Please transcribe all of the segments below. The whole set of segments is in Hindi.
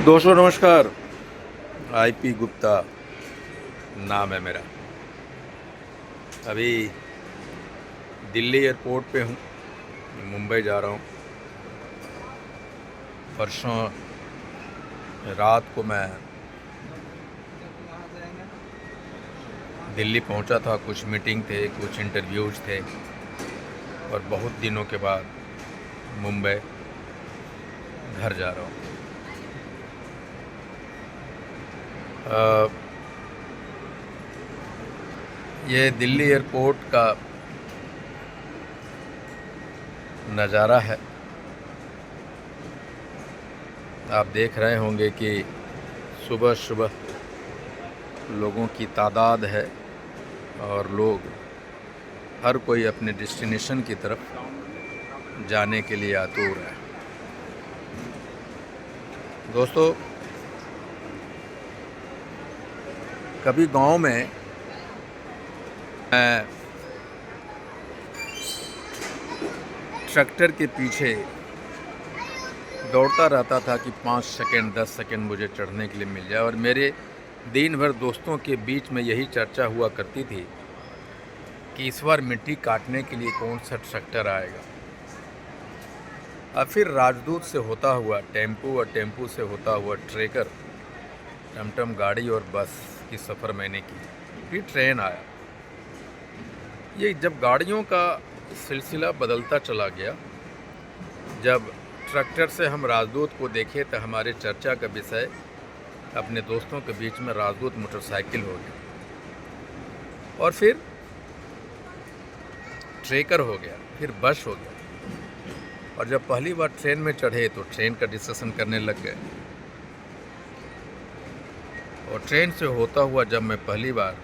दोस्तों नमस्कार। आईपी गुप्ता नाम है मेरा। अभी दिल्ली एयरपोर्ट पे हूँ, मुंबई जा रहा हूँ। परसों रात को मैं दिल्ली पहुँचा था, कुछ मीटिंग थे, कुछ इंटरव्यूज़ थे और बहुत दिनों के बाद मुंबई घर जा रहा हूँ। ये दिल्ली एयरपोर्ट का नज़ारा है। आप देख रहे होंगे कि सुबह सुबह लोगों की तादाद है और लोग हर कोई अपने डेस्टिनेशन की तरफ जाने के लिए आतुर है। दोस्तों, कभी गांव में मैं ट्रैक्टर के पीछे दौड़ता रहता था कि 5 सेकंड 10 सेकंड मुझे चढ़ने के लिए मिल जाए, और मेरे दिन भर दोस्तों के बीच में यही चर्चा हुआ करती थी कि इस बार मिट्टी काटने के लिए कौन सा ट्रैक्टर आएगा। और फिर राजदूत से होता हुआ टेम्पू और टेम्पू से होता हुआ ट्रेकर, टमटम गाड़ी और बस की सफ़र मैंने की। फिर ट्रेन आया। ये जब गाड़ियों का सिलसिला बदलता चला गया, जब ट्रैक्टर से हम राजदूत को देखे तो हमारे चर्चा का विषय अपने दोस्तों के बीच में राजदूत मोटरसाइकिल हो गया, और फिर ट्रेकर हो गया, फिर बस हो गया। और जब पहली बार ट्रेन में चढ़े तो ट्रेन का डिस्कशन करने लग गए। और ट्रेन से होता हुआ जब मैं पहली बार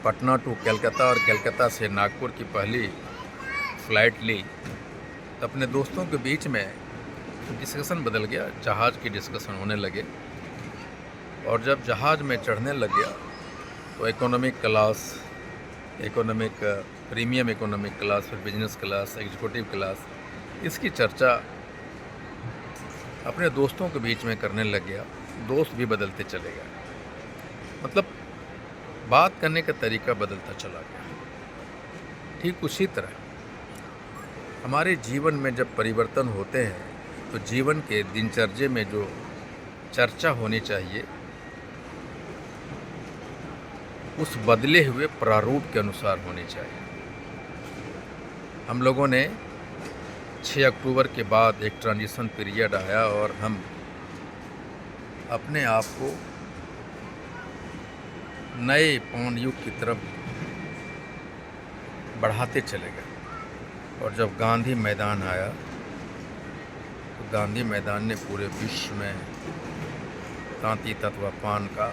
पटना टू कलकत्ता और कलकत्ता से नागपुर की पहली फ़्लाइट ली, तो अपने दोस्तों के बीच में डिस्कशन बदल गया, जहाज़ की डिस्कशन होने लगे। और जब जहाज़ में चढ़ने लग गया तो economic class, premium economic class, फिर बिजनेस क्लास, एग्जीक्यूटिव क्लास, इसकी चर्चा अपने दोस्तों के बीच में करने लग गया। दोस्त भी बदलते चले गए, मतलब बात करने का तरीका बदलता चला गया। ठीक उसी तरह हमारे जीवन में जब परिवर्तन होते हैं तो जीवन के दिनचर्या में जो चर्चा होनी चाहिए उस बदले हुए प्रारूप के अनुसार होनी चाहिए। हम लोगों ने 6 अक्टूबर के बाद एक ट्रांजिशन पीरियड आया और हम अपने आप को नए पौन युग की तरफ बढ़ाते चले गए। और जब गांधी मैदान आया तो गांधी मैदान ने पूरे विश्व में तांती तत्वा पान का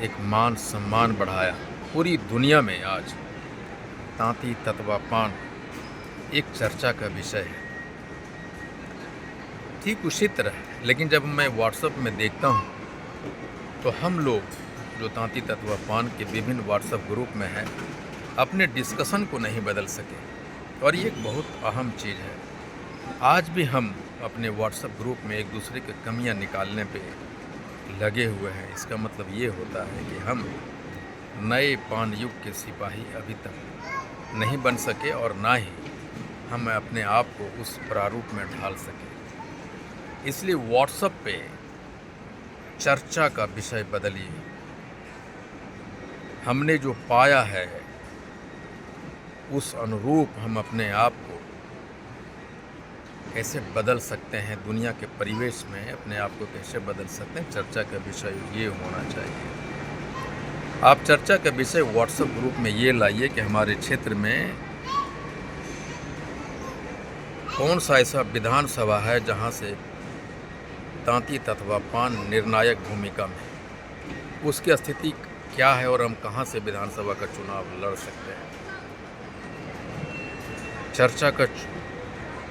एक मान सम्मान बढ़ाया। पूरी दुनिया में आज तांती तत्वा पान एक चर्चा का विषय है। ठीक उसी तरह लेकिन जब मैं व्हाट्सएप में देखता हूँ तो हम लोग जो तांती तत्वा पान के विभिन्न व्हाट्सएप ग्रुप में हैं अपने डिस्कशन को नहीं बदल सके, और ये एक बहुत अहम चीज़ है। आज भी हम अपने व्हाट्सएप ग्रुप में एक दूसरे की कमियां निकालने पे लगे हुए हैं। इसका मतलब ये होता है कि हम नए पान युग के सिपाही अभी तक नहीं बन सके और ना ही हम अपने आप को उस प्रारूप में ढाल सके। इसलिए व्हाट्सएप पे चर्चा का विषय बदलिए। हमने जो पाया है उस अनुरूप हम अपने आप को कैसे बदल सकते हैं, दुनिया के परिवेश में अपने आप को कैसे बदल सकते हैं, चर्चा का विषय ये होना चाहिए। आप चर्चा का विषय व्हाट्सएप ग्रुप में ये लाइए कि हमारे क्षेत्र में कौन सा ऐसा विधानसभा है जहां से तांती तत्वा पान निर्णायक भूमिका में, उसकी स्थिति क्या है और हम कहां से विधानसभा का चुनाव लड़ सकते हैं। चर्चा का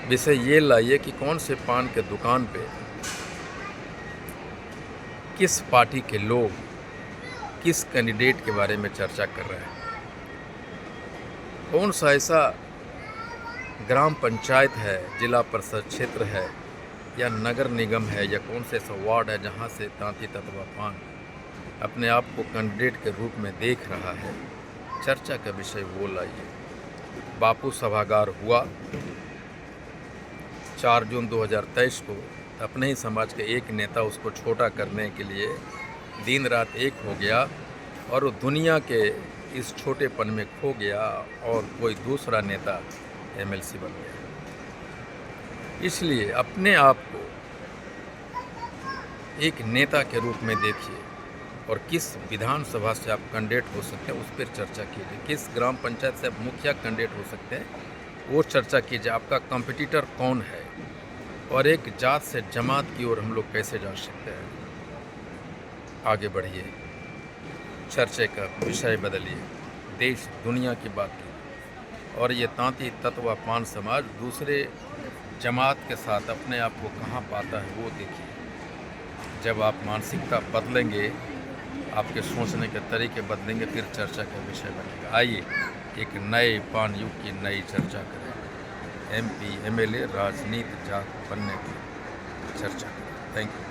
विषय ये लाइए कि कौन से पान के दुकान पे किस पार्टी के लोग किस कैंडिडेट के बारे में चर्चा कर रहे हैं, कौन सा ऐसा ग्राम पंचायत है, जिला परिषद क्षेत्र है या नगर निगम है या कौन से ऐसा वार्ड है जहाँ से तांती तत्वा पान अपने आप को कैंडिडेट के रूप में देख रहा है, चर्चा का विषय वो लाइए। बापू सभागार हुआ 4 जून 2023 को। अपने ही समाज के एक नेता उसको छोटा करने के लिए दिन रात एक हो गया और वो दुनिया के इस छोटेपन में खो गया और कोई दूसरा नेता एमएलसी बन गया। इसलिए अपने आप को एक नेता के रूप में देखिए और किस विधानसभा से आप कैंडिडेट हो सकते हैं उस पर चर्चा कीजिए। किस ग्राम पंचायत से आप मुखिया कैंडिडेट हो सकते हैं वो चर्चा कीजिए। आपका कॉम्पिटिटर कौन है और एक जात से जमात की ओर हम लोग कैसे जा सकते हैं। आगे बढ़िए, चर्चे का विषय बदलिए, देश दुनिया की बात की। और ये तांती तत्वा पान समाज दूसरे जमात के साथ अपने आप को कहाँ पाता है वो देखिए। जब आप मानसिकता बदलेंगे, आपके सोचने के तरीके बदलेंगे, फिर चर्चा का विषय बनेगा। आइए एक नए पान युग की नई चर्चा करें। एमपी एमएलए राजनीति जात बनने की चर्चा करें। Thank you.